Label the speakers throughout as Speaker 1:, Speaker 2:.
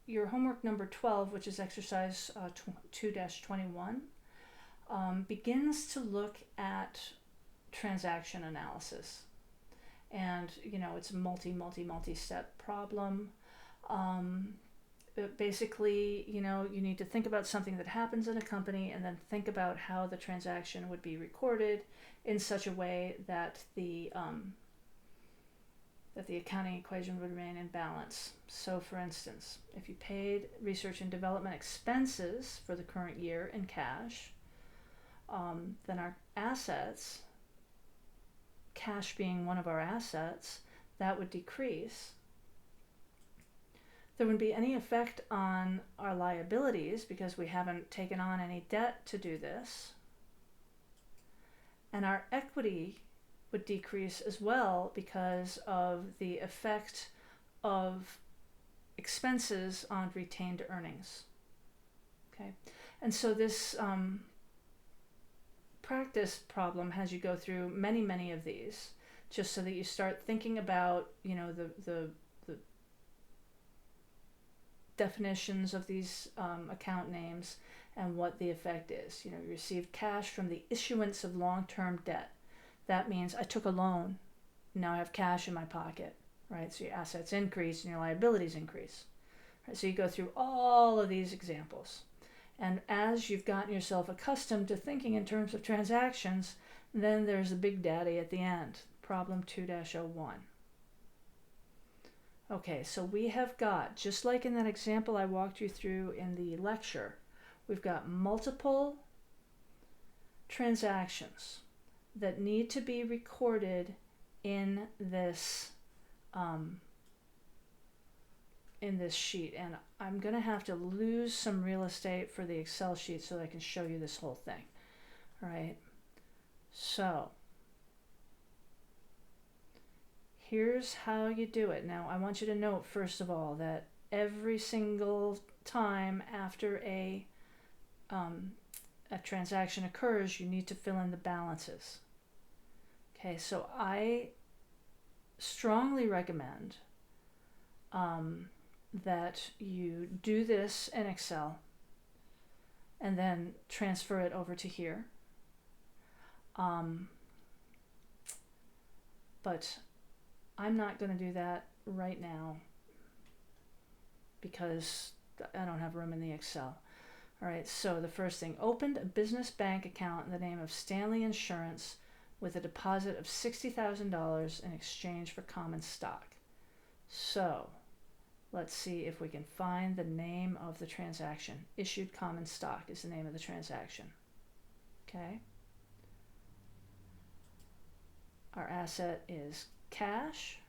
Speaker 1: your homework number 12, which is exercise 2-21, begins to look at transaction analysis. And, it's a multi-step problem. Basically, you need to think about something that happens in a company and then think about how the transaction would be recorded in such a way that the accounting equation would remain in balance. So, for instance, if you paid research and development expenses for the current year in cash, then our assets, cash being one of our assets, that would decrease. There wouldn't be any effect on our liabilities because we haven't taken on any debt to do this. And our equity would decrease as well because of the effect of expenses on retained earnings. Okay, and so this practice problem has you go through many of these, just so that you start thinking about, the definitions of these account names and what the effect is. You received cash from the issuance of long-term debt. That means I took a loan. Now I have cash in my pocket, right? So your assets increase and your liabilities increase. Right? So you go through all of these examples. And as you've gotten yourself accustomed to thinking in terms of transactions, then there's the big daddy at the end, problem 2-01. Okay, so we have got, just like in that example I walked you through in the lecture, we've got multiple transactions that need to be recorded in this sheet, and I'm going to have to lose some real estate for the Excel sheet so that I can show you this whole thing. All right, so here's how you do it. Now I want you to note, first of all, that every single time after a transaction occurs, you need to fill in the balances. Okay, so I strongly recommend that you do this in Excel and then transfer it over to here. But I'm not going to do that right now because I don't have room in the Excel. All right, so the first thing, opened a business bank account in the name of Stanley Insurance with a deposit of $60,000 in exchange for common stock. So let's see if we can find the name of the transaction. Issued common stock is the name of the transaction. Okay. Our asset is cash,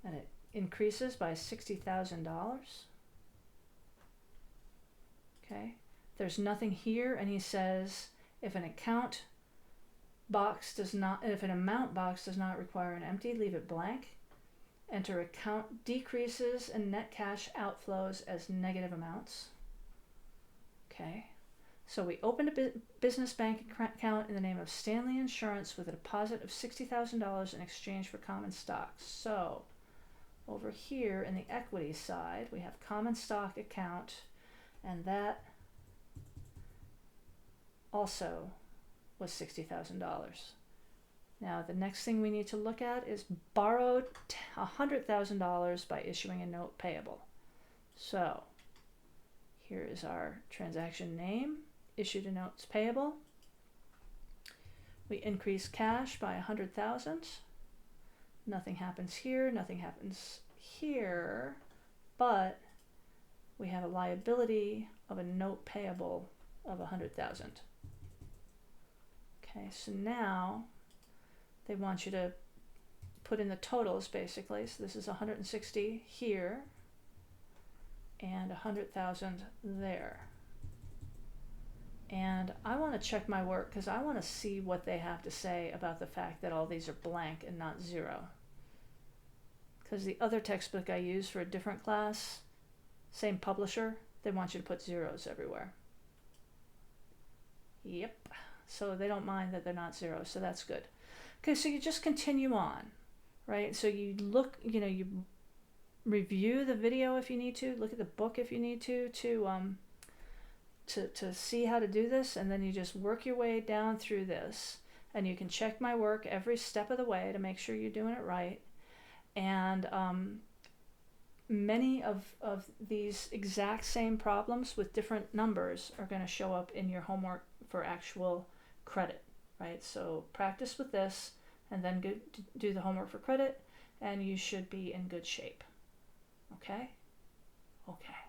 Speaker 1: and it increases by $60,000. Okay. There's nothing here, and he says if an amount box does not require an empty, leave it blank. Enter account decreases and net cash outflows as negative amounts. Okay, so we opened a business bank account in the name of Stanley Insurance with a deposit of $60,000 in exchange for common stock. So over here in the equity side, we have common stock account, and that also was $60,000. Now, the next thing we need to look at is borrowed $100,000 by issuing a note payable. So here is our transaction name, issued a notes payable. We increase cash by $100,000. Nothing happens here, nothing happens here, but we have a liability of a note payable of $100,000. Okay, so now they want you to put in the totals, basically. So this is 160 here and 100,000 there. And I want to check my work because I want to see what they have to say about the fact that all these are blank and not zero. Because the other textbook I use for a different class, same publisher, they want you to put zeros everywhere. Yep. So they don't mind that they're not zeros, so that's good. Okay, so you just continue on, right? So you look, you review the video if you need to, look at the book if you need to see how to do this, and then you just work your way down through this, and you can check my work every step of the way to make sure you're doing it right. And many of these exact same problems with different numbers are going to show up in your homework for actual credit, right? So practice with this and then do the homework for credit, and you should be in good shape. Okay? Okay.